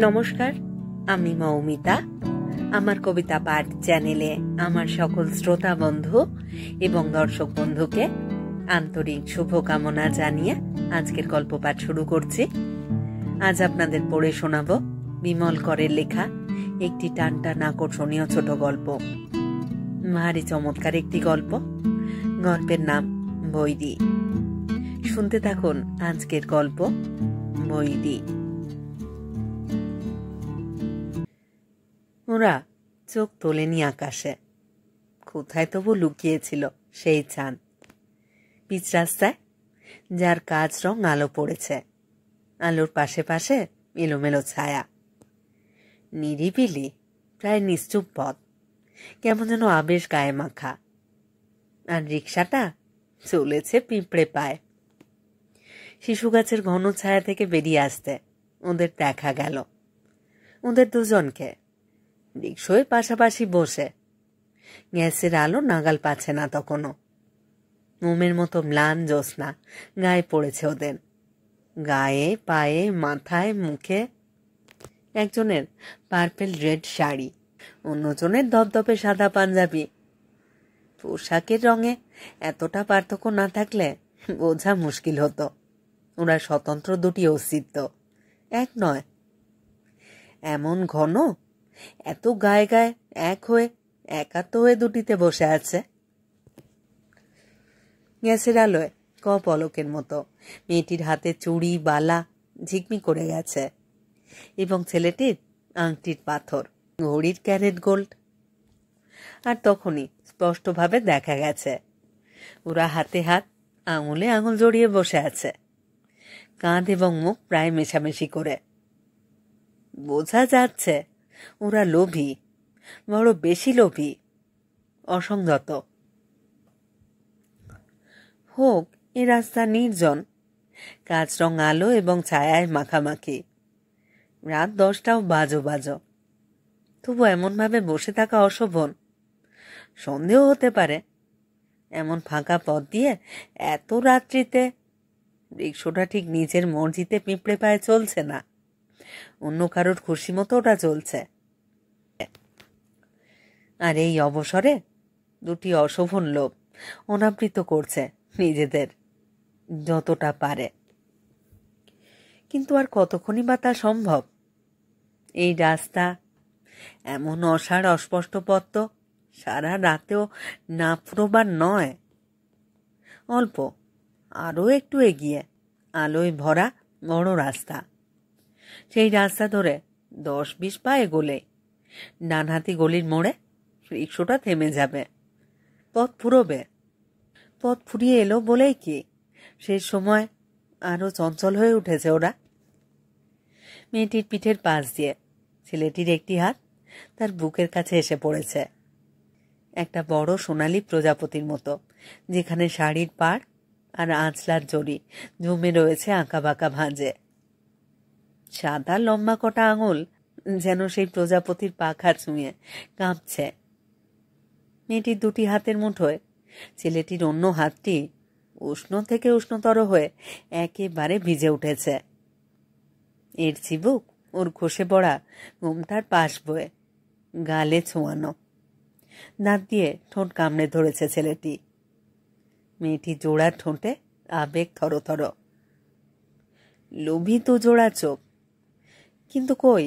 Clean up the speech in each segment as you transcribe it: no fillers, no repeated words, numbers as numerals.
নমস্কার, আমি মৌমিতা। আমার কবিতা পাঠ চ্যানেলে আমার সকল শ্রোতা বন্ধু এবং দর্শক বন্ধুকে আন্তরিক শুভকামনা জানিয়ে আজকের গল্প পাঠ শুরু করছি। আজ আপনাদের পড়ে শোনাব বিমল করের লেখা একটি টানটান আকর্ষণীয় ছোট গল্প। ভারী চমৎকার একটি গল্প। গল্পের নাম বৈরী। শুনতে থাকুন আজকের গল্প বৈরী। ওরা চোখ তোলেনি আকাশে। কোথায় তবু লুকিয়েছিল সেই চাঁদ। পিচ রাস্তায় যার কাজ রং আলো পড়েছে, আলোর পাশে পাশে এলোমেলো ছায়া। নিরিবিলি প্রায় নিশ্চুপ পথ, কেমন যেন আবেশ গায়ে মাখা। আর রিক্সাটা চলেছে পিঁপড়ে পায়। শিশু গাছের ঘন ছায়া থেকে বেরিয়ে আসতে ওদের দেখা গেল। ওদের দুজনকে রিক্সোয় পাশাপাশি বসে। গ্যাসের আলো নাগাল পাচ্ছে না তখনও। মোমের মতো ম্লান জ্যোৎস্না গায়ে পড়েছে ওদের, গায়ে, পায়ে, মাথায়, মুখে। একজনের পার্পেল রেড শাড়ি, অন্যজনের ধপধপে সাদা পাঞ্জাবি। পোশাকের রঙে এতটা পার্থক্য না থাকলে বোঝা মুশকিল হতো ওরা স্বতন্ত্র দুটি অস্তিত্ব, এক নয়। এমন ঘন, এত গায়ে গায়ে এক হয়ে একাত্ম হয়ে দুটিতে বসে আছে। গ্যাসের আলোয় পলকের মতো মেয়েটির হাতে চুড়ি বালা ঝিকমিক করে গেছে, এবং ছেলেটির আংটির পাথর, ঘড়ির ক্যারেট গোল্ড। আর তখনই স্পষ্টভাবে দেখা গেছে ওরা হাতে হাত, আঙুলে আঙুল জড়িয়ে বসে আছে, কাঁধ এবং মুখ প্রায় মেশামেশি করে। বোঝা যাচ্ছে ওরা লোভী, বড় বেশি লোভী, অসংযত। হোক এ রাস্তা নির্জন, কাঁচ রং আলো এবং ছায়ায় মাখামাখি। রাত 10টাও বাজো বাজো, তবু এমনভাবে বসে থাকা অশোভন। সন্দেহ হতে পারে এমন ফাঁকা পথ দিয়ে এত রাত্রিতে রিক্সোটা ঠিক নিজের মর্জিতে পিঁপড়ে পায়ে চলছে না, অন্য কারোর খুশি মতো ওটা চলছে। আর এই অবসরে দুটি অশোভন লোভ অনাবৃত করছে নিজেদের যতটা পারে। কিন্তু আর কতক্ষণই বা তা সম্ভব? এই রাস্তা, এমন অসাড় অস্পষ্ট পথ তো সারা রাতেও না ফুরোবার নয়। অল্প আরও একটু এগিয়ে আলোয় ভরা বড় রাস্তা। সেই রাস্তা ধরে 10-20 পা এগোলে ডানহাতি গলির মোড়ে রিক্সোটা থেমে যাবে, পথ ফুরোবে। পথ ফুরিয়ে এলো বলেই কি সেই সময় আরো চঞ্চল হয়ে উঠেছে ওরা। মেয়েটির পিঠের পাশ দিয়ে ছেলেটির একটি হাত তার বুকের কাছে এসে পড়েছে, একটা বড় সোনালী প্রজাপতির মতো, যেখানে শাড়ির পাড় আর আঁচলার জড়ি জমে রয়েছে আঁকা বাঁকা ভাঁজে। সাদা লম্বা কটা আঙুল যেন সেই প্রজাপতির পাখা ছুঁয়ে কাঁপছে। মেয়েটির দুটি হাতের মুঠোয় ছেলেটির অন্য হাতটি উষ্ণ থেকে উষ্ণতর হয়ে একেবারে ভিজে উঠেছে। এর চিবুক ওর খসে পড়া ঘুমটার পাশ বয়ে গালে ছোঁয়ানো। দাঁত দিয়ে ঠোঁট কামড়ে ধরেছে ছেলেটি। মেয়েটি জোড়া ঠোঁটে আবেগ থরথর। লোভী তো জোড়া চোখ, কিন্তু কই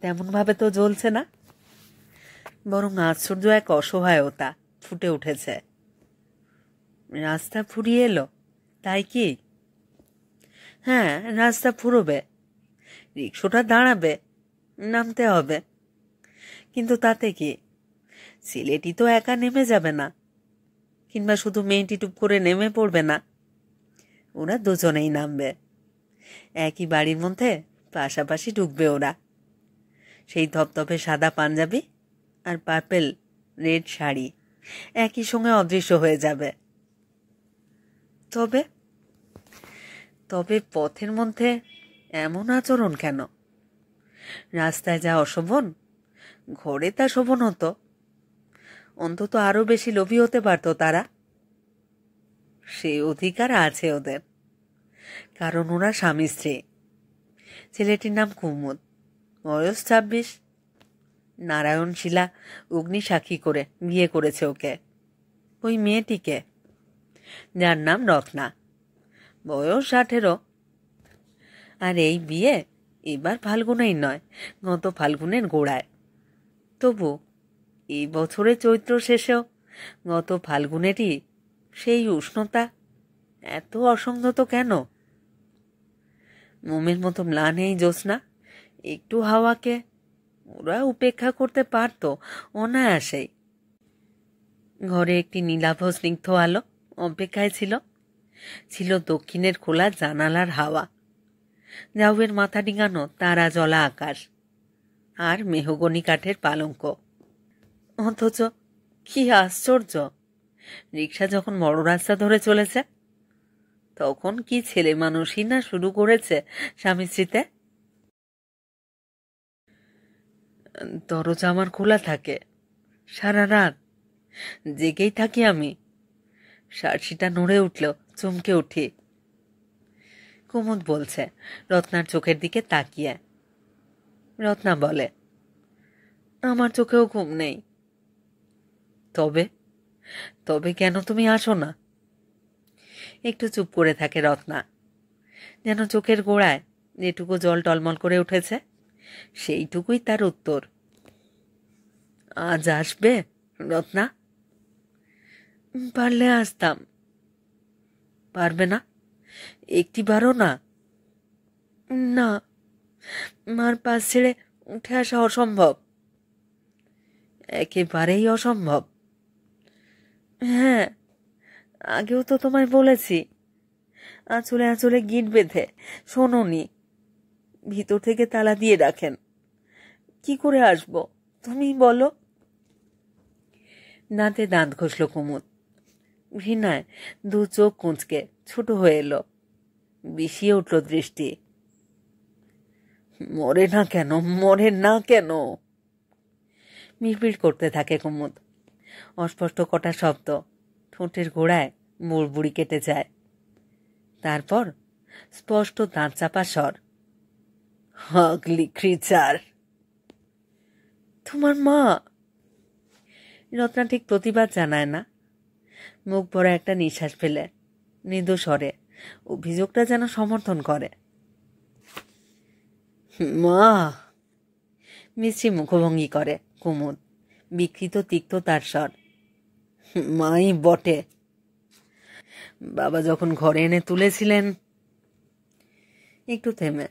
তেমন ভাবে তো জ্বলছে না, বরং আশ্চর্য এক অসহায়তা ফুটে উঠেছে। রাস্তা ফুরিয়ে এলো তাই কি? হ্যাঁ, রাস্তা ফুরোবে, রিক্সোটা দাঁড়াবে, নামতে হবে। কিন্তু তাতে কি? ছেলেটি তো একা নেমে যাবে না, কিংবা শুধু মেয়েটি টুপ করে নেমে পড়বে না। ওরা দুজনেই নামবে, একই বাড়ির মধ্যে পাশাপাশি ঢুকবে ওরা। সেই ধপধপে সাদা পাঞ্জাবি আর পার্পেল রেড শাড়ি একই সঙ্গে অদৃশ্য হয়ে যাবে। তবে তবে পথের মধ্যে এমন আচরণ কেন? রাস্তায় যা অশোভন, ঘরে তা শোভন হতো। অন্তত আরো বেশি লোভী হতে পারত তারা। সে অধিকার আছে ওদের, কারণ ওরা স্বামী স্ত্রী। ছেলেটির নাম কুমুদ, বয়স 26। নারায়ণশিলা অগ্নিসাক্ষী করে বিয়ে করেছে ওকে, ওই মেয়েটিকে, যার নাম রত্না। বয়স 18। আর এই বিয়ে এবার ফাল্গুনেই নয়, গত ফাল্গুনের গোড়ায়। তবু এই বছরে চৈত্র শেষেও গত ফাল্গুনেরই সেই উষ্ণতা, এত অসংযত কেন? মোমের মতো ম্লান এই জ্যোৎস্না, একটু হাওয়াকে ওরা উপেক্ষা করতে পারত অনায়াসেই। ঘরে একটি নীলাভ স্নিগ্ধ আলো অপেক্ষায় ছিল, ছিল দক্ষিণের খোলা জানালার হাওয়া, ঝাউয়ের মাথা ডিঙানো তারা জলা আকাশ, আর মেহগনি কাঠের পালঙ্ক। অথচ কি আশ্চর্য, রিক্সা যখন বড় রাস্তা ধরে চলেছে, তখন কি ছেলে মানুষই না শুরু করেছে স্বামী স্ত্রীতে। দরজা আমার খোলা থাকে সারা রাত, জেগেই থাকি আমি। সার্সিটা নড়ে উঠল, চমকে উঠি। কুমুদ বলছে রত্নার চোখের দিকে তাকিয়ে। রত্না বলে, আমার চোখেও ঘুম নেই। তবে তবে কেন তুমি আসো না? একটু চুপ করে থাকে রত্না, যেন চোখের গোড়ায় যেটুকু জল টলমল করে উঠেছে সেইটুকুই তার উত্তর। আজ আসবে রত্না? পারলে আসতাম। পারবে না? একটিবারও না? না, মার পাশ ছেড়ে উঠে আসা অসম্ভব। একেবারেই অসম্ভব? হ্যাঁ, আগেও তো তোমায় বলেছি। আঁচলে আঁচলে গিট বেঁধে শোনোনি, ভিতর থেকে তালা দিয়ে রাখেন। কি করে আসবো তুমি বলো? দাঁতে দাঁত ঘষল কুমুদ। ঘৃণায় দু চোখ কুঁচকে ছোট হয়ে এলো, বিষিয়ে উঠল দৃষ্টি। মরে না কেন, মরে না কেন? মিড়মিড় করতে থাকে কুমুদ। অস্পষ্ট কটা শব্দ ঠোঁটের গোড়ায় বুড়বুড়ি কেটে যায়। তারপর স্পষ্ট দাঁত চাপা স্বর, হাগলি ক্রিচার। তোমার মা? রত্না ঠিক প্রতিবাদ জানায় না, মুখ ভরা একটা নিঃশ্বাস ফেলে মৃদু স্বরে অভিযোগটা যেন সমর্থন করে। মা? মিশ্রী মুখভঙ্গি করে কুমুদ, বিকৃত তিক্ত তার স্বর। মাই বটে। বাবা যখন ঘরে এনে তুলেছিলেন। একটু থেমে,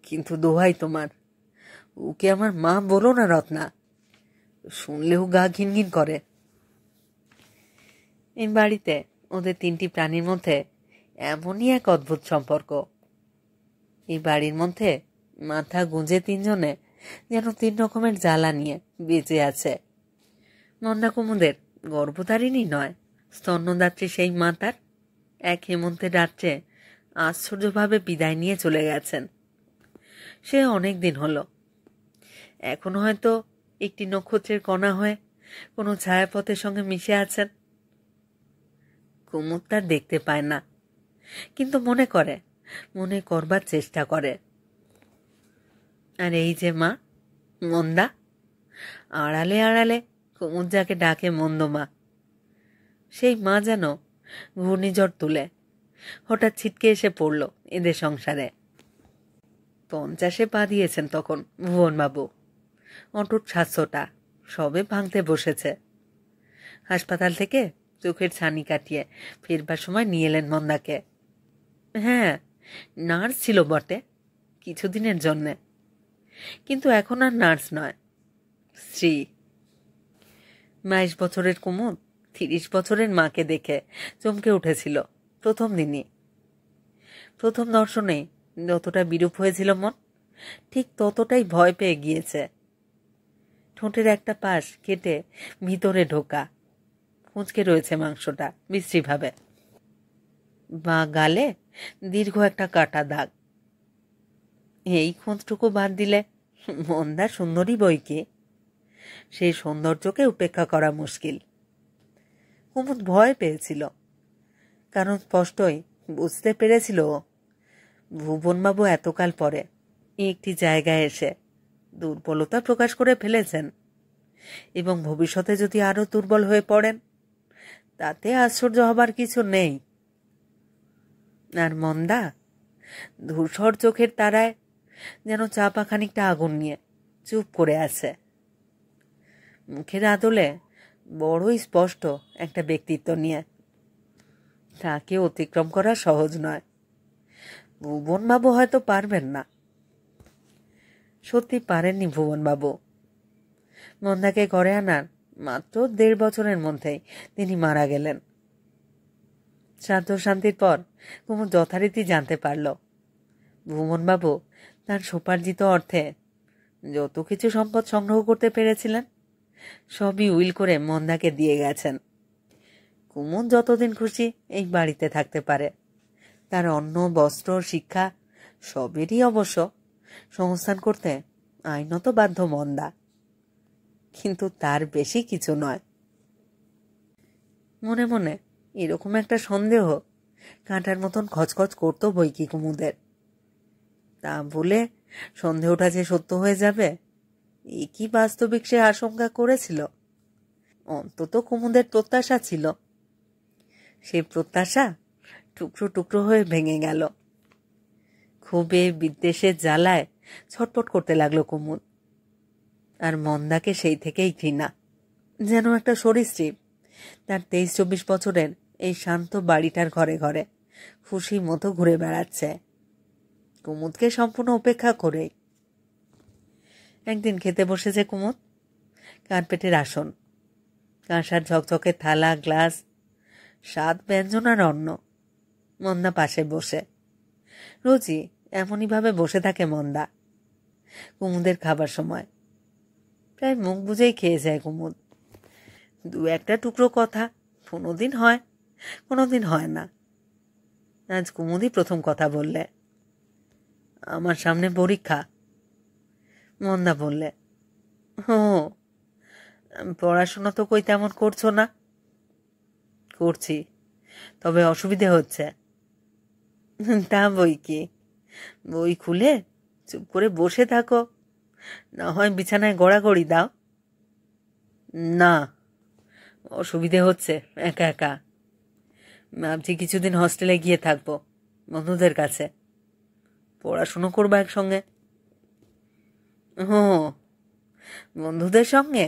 কিন্তু দোহাই তোমার, ওকে আমার মা বলো না রত্না, শুনলেও গা ঘিনঘিন করে। এই বাড়িতে ওদের তিনটি প্রাণীর মধ্যে এমনই এক অদ্ভুত সম্পর্ক। এই বাড়ির মধ্যে মাথা গুঁজে তিনজনে যেন তিন রকমের জ্বালা নিয়ে বেঁচে আছে। নন্দা কুমুদের গর্ভধারিণী নয়, স্তন্যদাত্রী সেই মাতার এক হেমন্তের রাত্রে আশ্চর্যভাবে বিদায় নিয়ে চলে গেছেন। সে অনেক দিন হলো। এখন হয়তো একটি নক্ষত্রের কণা হয়ে কোনো ছায়াপথের সঙ্গে মিশে আছেন। কুমুদ তার দেখতে পায় না, কিন্তু মনে করে, মনে করবার চেষ্টা করে। আর এই যে মা, মন্দা, আড়ালে আড়ালে কুমুদ যাকে ডাকে মন্দমা, সেই মা যেন ঘূর্ণিঝড় তুলে হঠাৎ ছিটকে এসে পড়ল এদের সংসারে। 50-এ পা দিয়েছেন তখন ভুবনবাবু। অটুট স্বাস্থ্যটা সবে ভাঙতে বসেছে। হাসপাতাল থেকে চোখের ছানি কাটিয়ে ফিরবার সময় নিয়ে এলেন মন্দাকে। হ্যাঁ, নার্স ছিল বটে কিছুদিনের জন্যে, কিন্তু এখন আর নার্স নয়, স্ত্রী। 22 বছরের কুমুদ 30 বছরের মাকে দেখে চমকে উঠেছিল প্রথম দিনই। প্রথম দর্শনে যতটা বিরূপ হয়েছিল মন, ঠিক ততটাই ভয় পেয়ে গিয়েছে। ঠোঁটের একটা পাশ কেটে ভিতরে ঢোকা, কুঁচকে রয়েছে মাংসটা বিশ্রীভাবে। বা গালে দীর্ঘ একটা কাটা দাগ। এই খোঁজটুকু বাদ দিলে মন্দা সুন্দরী বই কি, সেই সৌন্দর্যকে উপেক্ষা করা মুশকিল। কুমুদ ভয় পেয়েছিল, কারণ স্পষ্টই বুঝতে পেরেছিল ভুবনবাবু এতকাল পরে একটি জায়গায় এসে দুর্বলতা প্রকাশ করে ফেলেছেন এবং ভবিষ্যতে যদি আরও দুর্বল হয়ে পড়েন তাতে আশ্চর্য হবার কিছু নেই। আর মন্দা ধূসর চোখের তারায় যেন চাপা খানিকটা আগুন নিয়ে চুপ করে আছে। মুখের আদলে বড়ই স্পষ্ট একটা ব্যক্তিত্ব নিয়ে। তাকে অতিক্রম করা সহজ নয়। ভুবনবাবু হয়তো পারবেন না। সত্যি পারেননি ভুবনবাবু। মন্দাকে ঘরে আনার মাত্র 1.5 বছরের মধ্যেই তিনি মারা গেলেন। শ্রাদ্ধ শান্তির পর কুমুদ যথারীতি জানতে পারল ভুবনবাবু তার সোপার্জিত অর্থে যত কিছু সম্পদ সংগ্রহ করতে পেরেছিলেন সবই উইল করে মন্দাকে দিয়ে গেছেন। কুমুদ যতদিন খুশি এই বাড়িতে থাকতে পারে। তার অন্ন, বস্ত্র, শিক্ষা সবেরই অবশ্য সংস্থান করতে আইনত বাধ্য মন্দা, কিন্তু তার বেশি কিছু নয়। মনে মনে এরকম একটা সন্দেহ কাঁটার মতন খচখচ করত বই কি কুমুদের। তা বলে সন্দেহটা যে সত্য হয়ে যাবে এ কি বাস্তবিক সে আশঙ্কা করেছিল? অন্তত কুমুদের প্রত্যাশা ছিল। সে প্রত্যাশা টুকরো টুকরো হয়ে ভেঙে গেল। ক্ষোভে বিদ্বেষের জ্বালায় ছটপট করতে লাগলো কুমুদ। আর মন্দাকে সেই থেকেই ঘৃণা। যেন একটা সরীসৃপ তার 23-24 বছরের এই শান্ত বাড়িটার ঘরে ঘরে খুশি মতো ঘুরে বেড়াচ্ছে, কুমুদকে সম্পূর্ণ উপেক্ষা করে। একদিন খেতে বসেছে কুমুদ। কার্পেটের আসন, কাঁসার ঝকঝকে থালা, গ্লাস, স্বাদ ব্যঞ্জন আর অন্ন। মন্দা পাশে বসে। রোজই এমনইভাবে বসে থাকে মন্দা কুমুদের খাবার সময়। প্রায় মুখ বুঝেই খেয়ে যায় কুমুদ। 2-1টা টুকরো কথা কোনোদিন হয়, কোনোদিন হয় না। আজ কুমুদই প্রথম কথা বললে। আমার সামনে পরীক্ষা। মন্দা বললে, ও পড়াশোনা তো কই তেমন করছো না? করছি, তবে অসুবিধে হচ্ছে। তা বই কি, বই খুলে চুপ করে বসে থাকো, না হয় বিছানায় গড়াগড়ি দাও। না, অসুবিধে হচ্ছে একা একা। ভাবছি কিছুদিন হস্টেলে গিয়ে থাকবো বন্ধুদের কাছে, পড়াশুনো করবো একসঙ্গে। ও বন্ধুদের সঙ্গে?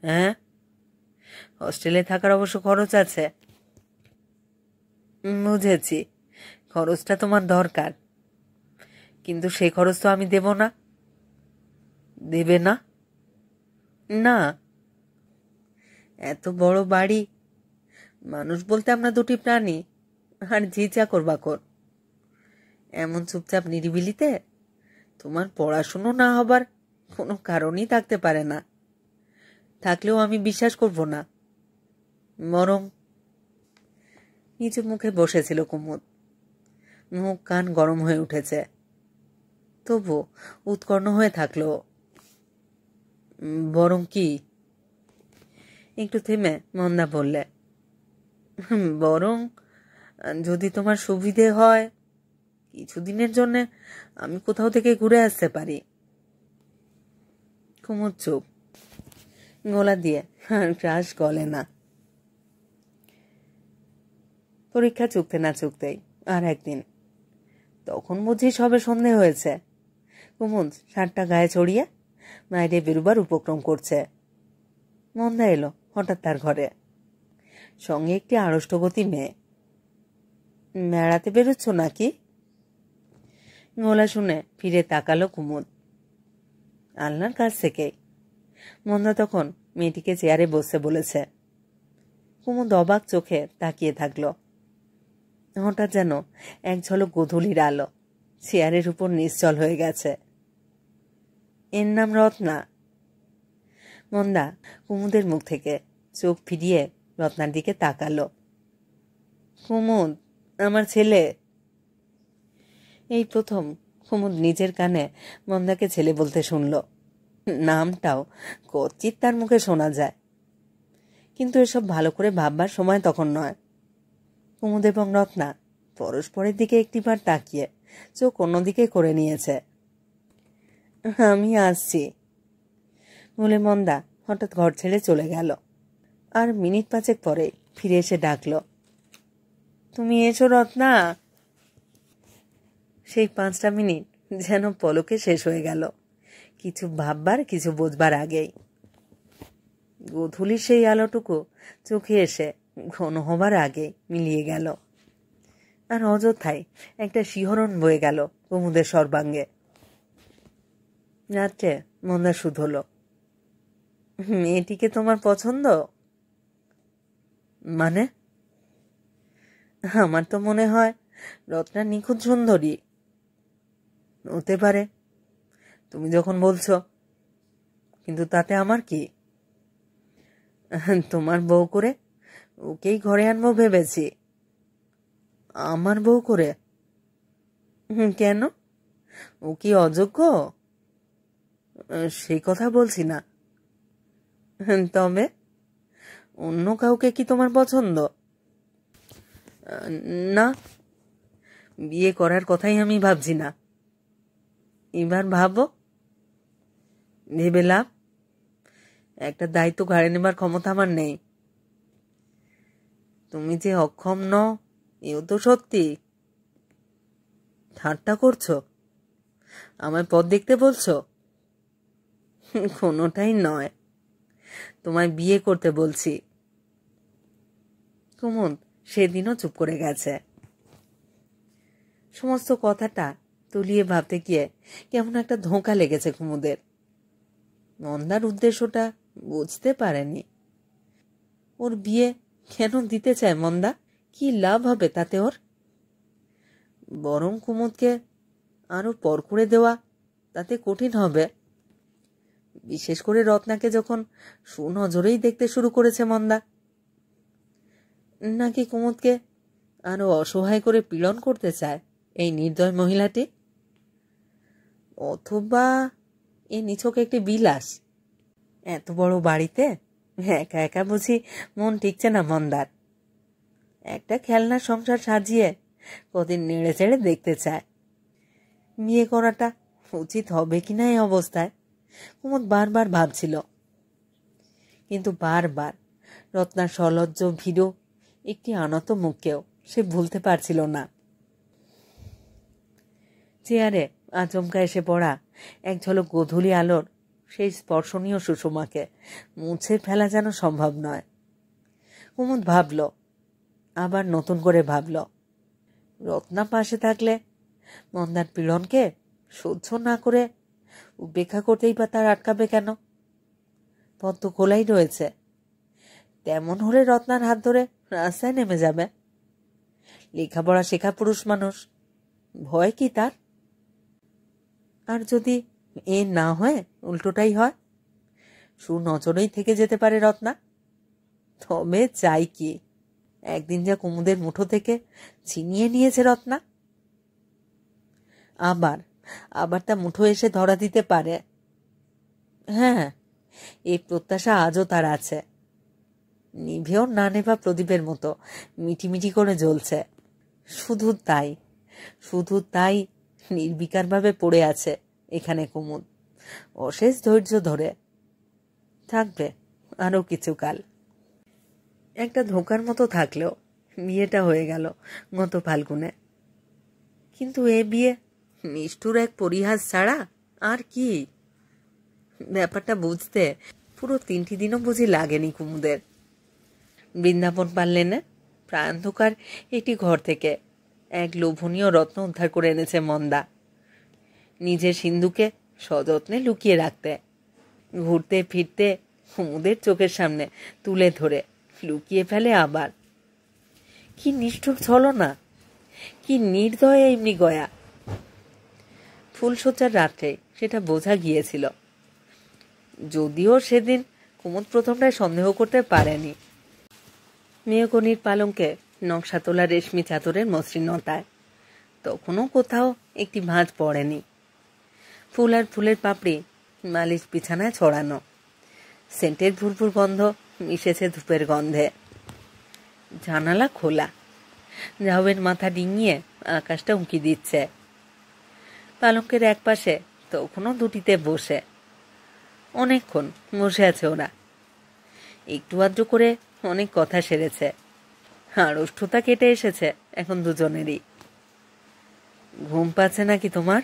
হ্যাঁ, হস্টেলে থাকার অবশ্য খরচ আছে। বুঝেছি, খরচটা তোমার দরকার, কিন্তু সেই খরচ তো আমি দেব না। দেবে না? না, এত বড় বাড়ি, মানুষ বলতে আমরা 2টি প্রাণী আর ঝি চাকর বাকর। এমন চুপচাপ নিরিবিলিতে তোমার পড়াশুনো না হবার কোনো কারণই থাকতে পারে না। থাকলেও আমি বিশ্বাস করব না। বরং নিচু মুখে বসেছিল কুমুদ। মুখ কান গরম হয়ে উঠেছে, তবু উৎকর্ণ হয়ে থাকলো। বরং কি? একটু থেমে মন্দা বললে, বরং যদি তোমার সুবিধে হয় কিছুদিনের জন্য আমি কোথাও থেকে ঘুরে আসতে পারি। কুমুদ চুপ, গলা দিয়ে আর গ্রাস গলে না। পরীক্ষা চুকতে না চুকতেই আর একদিন, তখন বুঝি সবে সন্ধে হয়েছে। কুমুদ শার্টটা গায়ে চড়িয়ে বাইরে বেরোবার উপক্রম করছে। মন্দা এলো হঠাৎ তার ঘরে, সঙ্গে একটি আড়ষ্টগতি মেয়ে। বেড়াতে বেরোচ্ছ নাকি? গলা শুনে ফিরে তাকালো কুমুদ। আলনার কাছ থেকেই। মন্দা তখন মেয়েটিকে চেয়ারে বসতে বলেছে। কুমুদ অবাক চোখে তাকিয়ে থাকলো। হঠাৎ যেন এক ঝলক গোধূলির আলো চেয়ারের উপর নিশ্চল হয়ে গেছে। এর নাম রত্না। মন্দা কুমুদের মুখ থেকে চোখ ফিরিয়ে রত্নার দিকে তাকালো। কুমুদ, আমার ছেলে। এই প্রথম কুমুদ নিজের কানে মন্দাকে ছেলে বলতে শুনল। নামটাও কচিৎ তার মুখে শোনা যায়, কিন্তু এসব ভালো করে ভাববার সময় তখন নয়। কুমুদ এবং রত্না পরস্পরের দিকে একটিবার তাকিয়ে চোখ অন্যদিকে করে নিয়েছে। আমি আসছি বলে মন্দা হঠাৎ ঘর ছেড়ে চলে গেল। আর মিনিট 5 পরে ফিরে এসে ডাকল, তুমি এসো রত্না। সেই 5টা মিনিট যেন পলকে শেষ হয়ে গেল, কিছু ভাববার কিছু বোঝবার আগেই। গোধূলির সেই আলোটুকু চোখে এসে ঘন হবার আগে মিলিয়ে গেল, আর অযথায় একটা শিহরণ বয়ে গেল কুমুদের সর্বাঙ্গে। রাত্রে মন্দা শুধল, মেয়েটিকে তোমার পছন্দ? মানে? আমার তো মনে হয় রত্না নিখুঁত সুন্দরী। হতে পারে, তুমি যখন বলছো, কিন্তু তাতে আমার কি? তোমার বউ করে ওকেই ঘরে আনবো ভেবেছি। আমার বউ করে? কেন, ও কি অযোগ্য? সেই কথা বলছি না। তবে অন্য কাউকে কি তোমার পছন্দ? না, বিয়ে করার কথাই আমি ভাবছি না। এবার ভাবো। ভেবে লাভ? একটা দায়িত্ব ঘাড়ে নেবার ক্ষমতা আমার নেই। তুমি যে অক্ষম নও এও তো সত্যি। ঠাট্টা করছো? আমায় পথ দেখতে বলছো? কোনোটাই নয়, তোমায় বিয়ে করতে বলছি। কুমুদ সেদিনও চুপ করে গেছে। সমস্ত কথাটা তুলিয়ে ভাবতে গিয়ে কেমন একটা ধোঁকা লেগেছে কুমুদের। মন্দার উদ্দেশ্যটা বুঝতে পারেনি। ওর বিয়ে কেন দিতে চায় মন্দা? কি লাভ হবে তাতে ওর? বরং কুমুদকে আরো পর করে দেওয়া তাতে কঠিন হবে। বিশেষ করে রত্নাকে যখন সুনজরেই দেখতে শুরু করেছে মন্দা। নাকি কুমুদকে আরো অসহায় করে পীড়ন করতে চায় এই নির্দয় মহিলাটি? অথবা এ নিছক একটি বিলাস। এত বড় বাড়িতে একা একা বুঝি মন টিকছে না মন্দার। একটা খেলনা সংসার সাজিয়ে কদিন নেড়ে চেড়ে দেখতে চায়। বিয়ে করাটা উচিত হবে কিনা এই অবস্থায় কুমুদ বারবার ভাবছিল। কিন্তু বারবার রত্নার সলজ্জ ভীরু একটি আনত মুখকেও সে ভুলতে পারছিল না। চেয়ারে আচমকা এসে পড়া এক ঝলক গোধূলি আলোর সেই স্পর্শনীয় সুষমাকে মুছে ফেলা যেন সম্ভব নয়। কুমুদ ভাবল, আবার নতুন করে ভাবল, রত্না পাশে থাকলে মন্দার পীড়নকে সহ্য না করে উপেক্ষা করতেই বা তার আটকাবে কেন? পথ তো খোলাই রয়েছে। তেমন হলে রত্নার হাত ধরে রাস্তায় নেমে যাবে। লেখাপড়া শেখা পুরুষ মানুষ, ভয় কি তার? আর যদি এ না হয়, উল্টোটাই হয়, সুনজরেই থেকে যেতে পারে রত্না। তবে চাই কি? একদিন যা কুমুদের মুঠো থেকে ছিনিয়ে নিয়েছে রত্না, আবার আবার তা মুঠো এসে ধরা দিতে পারে। হ্যাঁ, এই প্রত্যাশা আজও তার আছে। নিভেও না নেভা প্রদীপের মতো মিটিমিটি করে জ্বলছে। শুধু তাই নির্বিকারভাবে পড়ে আছে এখানে কুমুদ, অশেষ ধৈর্য ধরে থাকবে আরো কিছুকাল। একটা ধোঁকার মতো থাকলেও বিয়েটা হয়ে গেল গত ফাল্গুনে। কিন্তু এ বিয়ে নিষ্ঠুর এক পরিহাস ছাড়া আর কি? ব্যাপারটা বুঝতে পুরো 3টি দিনও বুঝি লাগেনি কুমুদের। বৃন্দাবন পারলেনে প্রায়ন্ধকার একটি ঘর থেকে এক লোভনীয় রত্ন উদ্ধার করে এনেছে মন্দা, নিজের সিন্ধুকে সযত্নে লুকিয়ে রাখতে। ঘুরতে ফিরতে কুমুদের চোখের সামনে তুলে ধরে লুকিয়ে ফেলে আবার। কি নিষ্ঠুর ছলনা, কি নির্দয় এমনি গয়া! ফুলশয্যার রাত্রে সেটা বোঝা গিয়েছিল, যদিও সেদিন কুমুদ প্রথমটায় সন্দেহ করতে পারেনি। মেয়কনির পালঙ্কে নকশা তোলা রেশমি চাদরের মসৃণতায় তখনও কোথাও একটি ভাঁজ পড়েনি। ফুল আর ফুলের পাপড়ি মালিশ বিছানায় ছড়ানো, সেন্টের ভুরভুর গন্ধ মিশেছে ধূপের গন্ধে। জানালা খোলা, ঝাউয়ের মাথা ডিঙিয়ে আকাশটা উঁকি দিচ্ছে। পালঙ্কের এক পাশে তখনও দুটিতে বসে। অনেকক্ষণ বসে আছে ওরা। একটু আধটু করে অনেক কথা সেরেছে। আড়ষ্টতা কেটে এসেছে এখন দুজনেরই। ঘুম পাচ্ছে নাকি তোমার?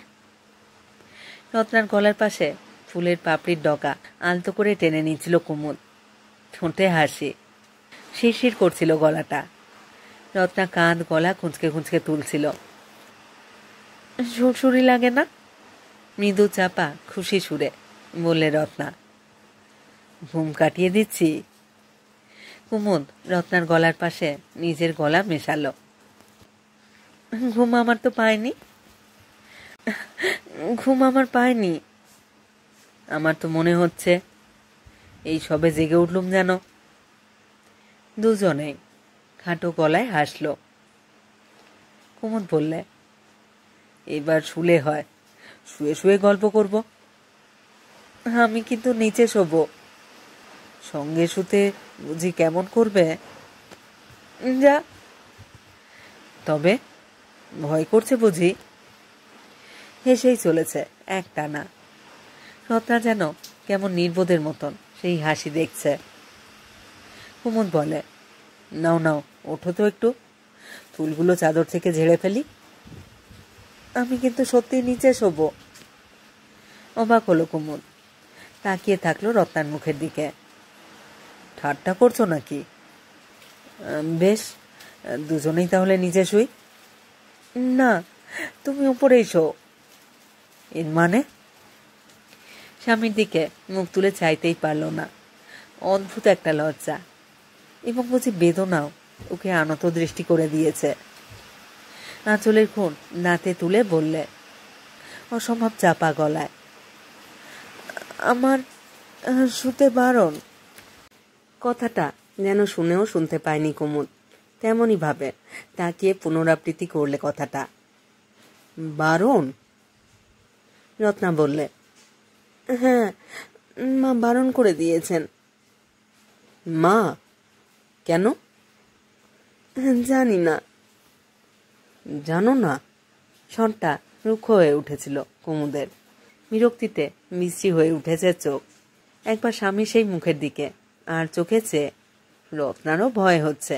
রত্নার গলার পাশে ফুলের পাপড়ির ডগা আলতো করে টেনে নিচ্ছিল কুমুদ। ঠোঁটে হাসি, শিরশির করছিল গলাটা। রত্না কাঁধ গলা খুঁচকে খুঁচকে তুলছিল। সুরসুরি লাগে না? মৃদু চাপা খুশি সুরে বললে রত্না। ঘুম কাটিয়ে দিচ্ছি। কুমুদ রত্নার গলার পাশে নিজের গলা মেশালো। ঘুম আমার তো পায়নি। ঘুম আমার পায়নি। আমার তো মনে হচ্ছে এই সবে জেগে উঠলুম যেন। দুজনেই খাটো গলায় হাসল। কুমুদ বললে, এবার শুলে হয়, শুয়ে শুয়ে গল্প করব। আমি কিন্তু নিচে শোব। সঙ্গে শুতে বুঝি কেমন করবে? যা। তবে ভয় করছে বুঝি? হেসেই চলেছে একটানা। রত্না যেন কেমন নির্বোধের মতন সেই হাসি দেখছে। কুমুদ বলে, নাও নাও, ওঠো তো একটু, ফুলগুলো চাদর থেকে ঝেড়ে ফেলি। আমি কিন্তু সত্যি নিচে শোব। অবাক হলো কুমুদ। তাকিয়ে থাকলো রত্নার মুখের দিকে। ঠাট্টা করছো নাকি? বেশ, দুজনেই তাহলে নিচে শুই। না, তুমি উপরেই শো। এর মানে? স্বামীর দিকে মুখ তুলে চাইতেই পারল না। অদ্ভুত একটা লজ্জা এবং বুঝি বেদনাও ওকে আনত দৃষ্টি করে দিয়েছে। আঁচলের খুন দাঁতে তুলে বললে অসম্ভব চাপা গলায়, আমার শুতে বারণ। কথাটা যেন শুনেও শুনতে পায়নি কুমুদ। তেমনই ভাবে তাকিয়ে পুনরাবৃত্তি করলে কথাটা। বারণ? রত্না বললে, হ্যাঁ, মা বারণ করে দিয়েছেন। মা? কেন? জানি না। জানো না? স্বরটা রুক্ষ হয়ে উঠেছিল কুমুদের। বিরক্তিতে মিষ্টি হয়ে উঠেছে চোখ। একবার স্বামী সেই মুখের দিকে, আর চোখে চেয়ে রত্নারও ভয় হচ্ছে।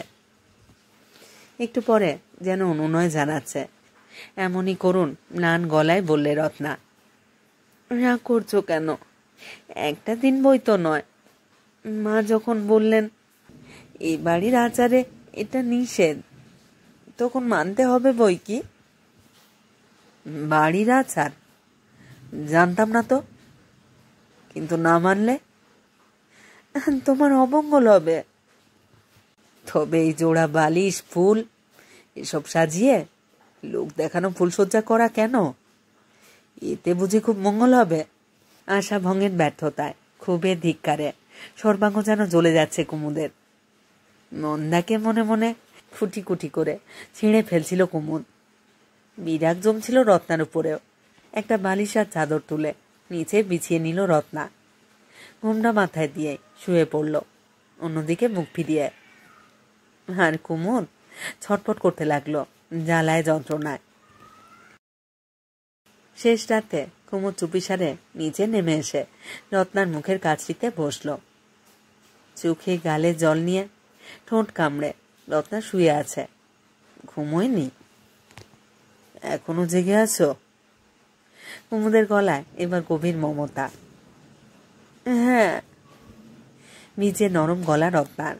একটু পরে যেন অনুনয় জানাচ্ছে। এমনই করুন ম্লান গলায় বললে রত্না, রাগ করছো কেন? একটা দিন বই তো নয়। মা যখন বললেন এই বাড়ির আচারে এটা নিষেধ, তখন মানতে হবে বই কি। বাড়ির আচার? জানতাম না তো। কিন্তু না মানলে তোমার অমঙ্গল হবে। তবে এই জোড়া বালিশ, ফুল এসব সাজিয়ে লোক দেখানো ফুলসজ্জা করা কেন? এতে বুঝি খুব মঙ্গল হবে? আশা ভঙ্গের ব্যর্থতায়, ক্ষোভের ধিক্কারে সর্বাঙ্গ যেন জ্বলে যাচ্ছে কুমুদের। নন্দাকে মনে মনে খুঁটি খুঁটি করে ছিঁড়ে ফেলছিল কুমুদ। বিরাগ জমছিল রত্নার উপরেও। একটা বালিশ আর চাদর তুলে নিচে বিছিয়ে নিল রত্না। ঘুমটা মাথায় দিয়ে শুয়ে পড়ল অন্যদিকে মুখ ফিরিয়ে। আর কুমুদ ছটফট করতে লাগলো জ্বালায় যন্ত্রণায়। শেষ রাতে কুমুদ চুপিসারে নিচে নেমে এসে রত্নার মুখের কাছটিতে বসল। চোখে গালে জল নিয়ে ঠোঁট কামড়ে রত্না শুয়ে আছে। ঘুমোয়নি? এখনো জেগে আছো? কুমুদের গলায় এবার গভীর মমতা। হ্যাঁ। নিচে নরম গলা রত্নার।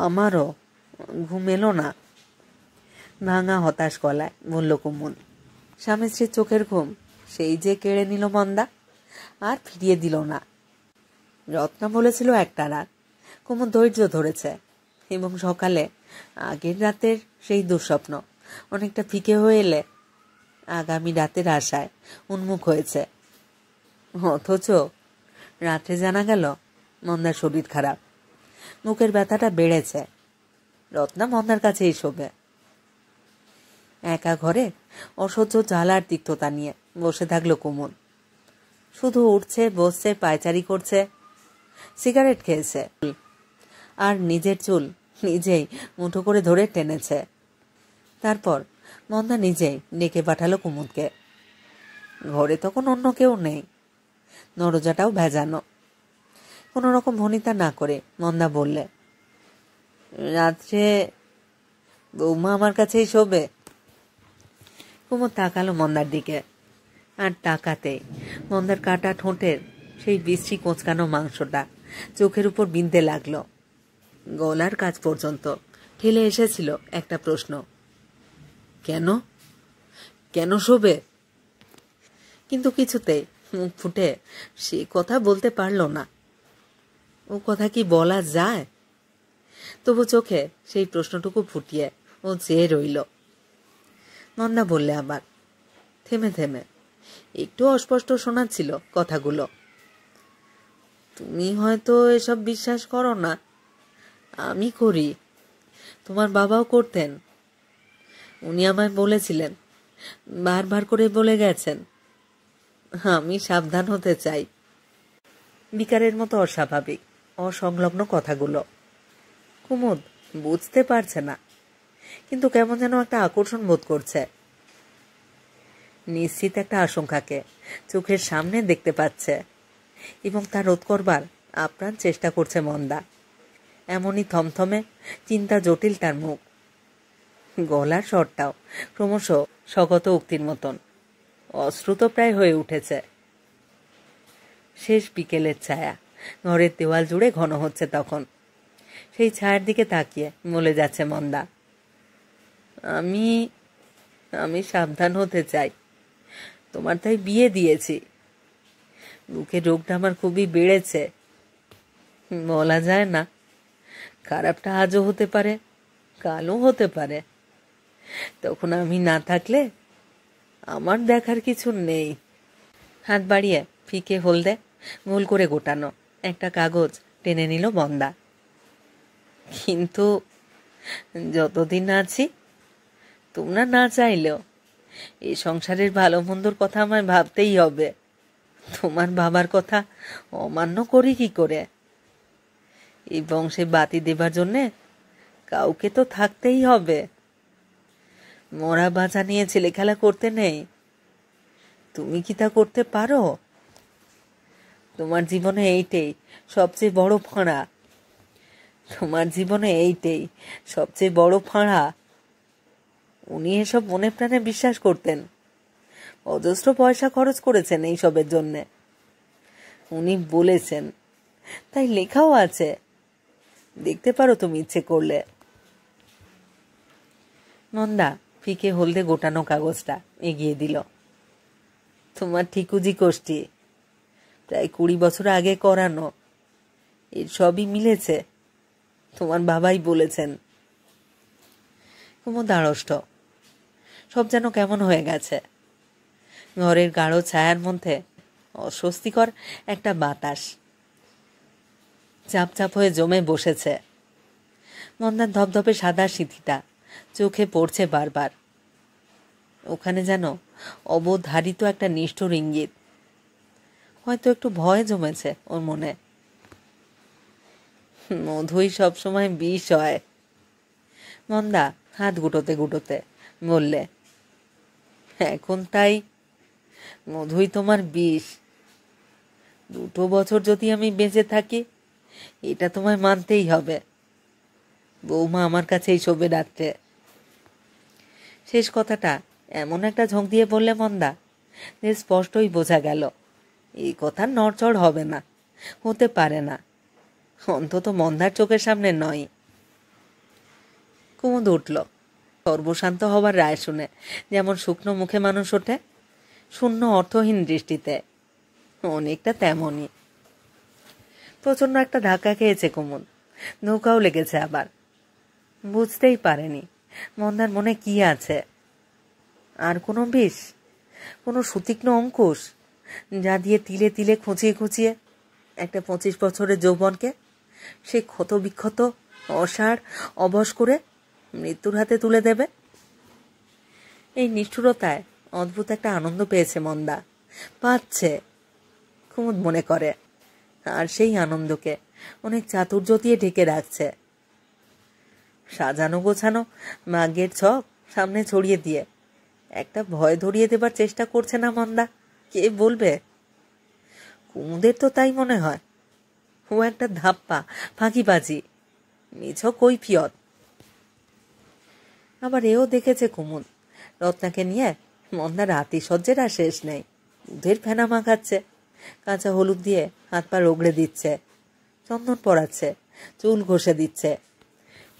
আমারও ঘুম এলো না। ভাঙা হতাশ গলায় বলল কুমুদ। স্বামী স্ত্রীর চোখের ঘুম সেই যে কেড়ে নিল মন্দা, আর ফিরিয়ে দিল না। রত্না বলেছিল একটা রাত। কুমুদ ধৈর্য ধরেছে এবং সকালে আগের রাতের সেই দুঃস্বপ্ন অনেকটা ফিকে হয়ে এলে আগামী রাতের আশায় উন্মুখ হয়েছে। অথচ রাত্রে জানা গেল মন্দার শরীর খারাপ। মুখের ব্যথাটা বেড়েছে। রত্না মন্দার কাছেই শোবে। একা ঘরে অসহ্য জ্বালার তিক্ততা নিয়ে বসে থাকলো কুমুদ। শুধু উঠছে, বসছে, পায়চারি করছে, সিগারেট খেয়েছে, আর নিজের চুল নিজেই মুঠো করে ধরে টেনেছে। তারপর মন্দা নিজেই ডেকে পাঠালো কুমুদকে। ঘরে তখন অন্য কেউ নেই, দরজাটাও ভেজানো। কোনো রকম ভনিতা না করে মন্দা বললে, রাত্রে বৌমা আমার কাছেই শোবে? কুমুদ তাকালো মন্দার দিকে, আর তাকাতেই মন্দার কাটা ঠোঁটের সেই বিশ্রী কোঁচকানো মাংসটা চোখের উপর বিঁধতে লাগলো। গলার কাছ পর্যন্ত ঠেলে এসেছিল একটা প্রশ্ন, কেন কেন শোবে? কিন্তু কিছুতেই মুখ ফুটে সে কথা বলতে পারল না। ও কথা কি বলা যায়? তবু চোখে সেই প্রশ্নটুকু ফুটিয়ে ও চেয়ে রইল। মন্দা বললে আবার, থেমে থেমে, একটু অস্পষ্ট শোনাচ্ছিল কথাগুলো, তুমি হয়তো এসব বিশ্বাস করো না, আমি করি। তোমার বাবাও করতেন। উনি আমায় বলেছিলেন, বারবার করে বলে গেছেন, আমি সাবধান হতে চাই। বিকারের মতো অস্বাভাবিক, অসংলগ্ন কথাগুলো। কুমুদ বুঝতে পারছে না, কিন্তু কেমন যেন একটা আকর্ষণ বোধ করছে। নিশ্চিত একটা আশঙ্কাকে চোখের সামনে দেখতে পাচ্ছে, এবং তা রোধ করবার আপ্রাণ চেষ্টা করছে মন্দা। এমনই থমথমে চিন্তা জটিল তার মুখ। গলার স্বরটাও ক্রমশ স্বগত উক্তির মতন অশ্রুত প্রায় হয়ে উঠেছে। শেষ বিকেলের ছায়া ঘরের দেওয়াল জুড়ে ঘন হচ্ছে তখন। সেই ছায়ার দিকে তাকিয়ে বলে যাচ্ছে মন্দা, আমি আমি সাবধান হতে চাই। তোমার তাই বিয়ে দিয়েছি। বুকের রোগটা আমার খুবই বেড়েছে। বলা যায় না, খারাপটা আজও হতে পারে, কালও হতে পারে। তখন আমি না থাকলে আমার দেখার কিছু নেই। হাত বাড়িয়ে ফিকে হলদে গোল করে গোটানো একটা কাগজ টেনে নিল মন্দা। কিন্তু যতদিন আছি, তোমরা না চাইলেও এই সংসারের ভালো মন্দর কথা আমায় ভাবতেই হবে। তোমার বাবার কথা অমান্য করি কি করে? এই বংশে বাতি দেবার জন্যে কাউকে তো থাকতেই হবে। মরা বাঁচা নিয়ে ছেলে খেলা করতে নেই। তুমি কি তা করতে পারো? তোমার জীবনে এইটাই সবচেয়ে বড় ফাঁড়া। তোমার জীবনে এইটাই সবচেয়ে বড় ফাঁড়া। উনি এসব মনে প্রাণে বিশ্বাস করতেন। অজস্র পয়সা খরচ করেছেন এইসবের জন্যে। উনি বলেছেন, তাই লেখাও আছে, দেখতে পারো তুমি ইচ্ছে করলে। নন্দা ফিকে হলদে গোটানো কাগজটা এগিয়ে দিল। তোমার ঠিকুজি কোষ্ঠী, প্রায় 20 বছর আগে করানো। এর সবই মিলেছে, তোমার বাবাই বলেছেন। কুমুদ আড়ষ্ট, সব যেন কেমন হয়ে গেছে। ঘরের গাঢ় ছায়ার মধ্যে অস্বস্তিকর একটা বাতাস চাপ চাপ হয়ে জমে বসেছে। মন্দার ধপধপে সাদা সিঁথিটা চোখে পড়ছে বারবার। ওখানে যেন অবধারিত একটা নিষ্ঠুর ইঙ্গিত। হয়তো একটু ভয় জমেছে ওর মনে। মধুই সবসময় বিষ হয়। মন্দা হাত গুটোতে গুটোতে বললে, এখন তাই মধুই তোমার বিষ। 2 বছর যদি আমি বেঁচে থাকি, এটা তোমায় মানতেই হবে। বৌমা আমার কাছেই শোবে রাত্রে। শেষ কথাটা এমন একটা ঝোঁক দিয়ে বললে মন্দা যে স্পষ্টই বোঝা গেল এই কথা নড়চড় হবে না, হতে পারে না, অন্তত মন্দার চোখের সামনে নয়। কুমুদ উঠল, সর্বশান্ত হবার রায় শুনে যেমন শুকনো মুখে মানুষ ওঠে, শূন্য অর্থহীন দৃষ্টিতে, অনেকটা তেমনই। প্রচণ্ড একটা ধাক্কা খেয়েছে কুমুদ, নৌকাও লেগেছে আবার। বুঝতেই পারেনি মন্দার মনে কি আছে। আর কোনো বিষ, কোনো সুতীক্ষ্ণ অঙ্কুশ, যা দিয়ে তিলে তিলে খুঁচিয়ে খুঁচিয়ে একটা 25 বছরের যৌবনকে সে ক্ষত বিক্ষত অসাড় অবশ করে মৃত্যুর হাতে তুলে দেবে। এই নিষ্ঠুরতায় অদ্ভুত একটা আনন্দ পেয়েছে মন্দা, পাচ্ছে কুমুদ মনে করে, আর সেই আনন্দকে অনেক চাতুর্য দিয়ে ঢেকে রাখছে। সাজানো গোছানো ভাগ্যের ছক সামনে ছড়িয়ে দিয়ে একটা ভয় ধরিয়ে দেবার চেষ্টা করছে না মন্দা? কে বলবে? কুমুদের তো তাই মনে হয়। ও একটা ধাপ্পা, ফাঁকিবাজি, মিছো কৈফিয়ত। আবার এও দেখেছে কুমুদ, রত্নাকে নিয়ে মন্দার আতিশয্যের আর শেষ নেই। দুধের ফেনা মাখাচ্ছে, কাঁচা হলুদ দিয়ে হাত পা রগড়ে দিচ্ছে, চন্দন পরাচ্ছে, চুল ঘষে দিচ্ছে,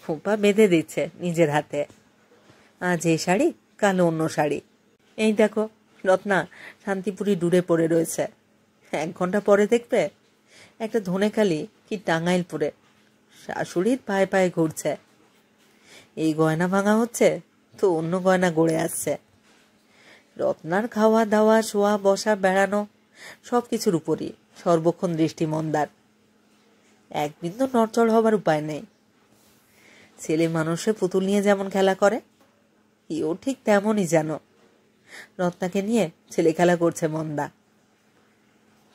খোঁপা বেঁধে দিচ্ছে নিজের হাতে। আজ এই শাড়ি, কাল অন্য শাড়ি। এই দেখো রত্না শান্তিপুরি ডুরে পড়ে রয়েছে, 1 ঘন্টা পরে দেখবে একটা ধনেখালি কি টাঙ্গাইলপুরে শাশুড়ির পায়ে পায়ে ঘুরছে। এই গয়না ভাঙা হচ্ছে তো অন্য গয়না গড়ে আসছে। রত্নার খাওয়া দাওয়া, শোয়া বসা, বেড়ানো সব কিছুর উপরই সর্বক্ষণ দৃষ্টি মন্দার। এক বিন্দু নড়চড় হবার উপায় নেই। ছেলে মানুষে পুতুল নিয়ে যেমন খেলা করে, এও ঠিক তেমনই যেন রত্নাকে নিয়ে ছেলে খেলা করছে মন্দা।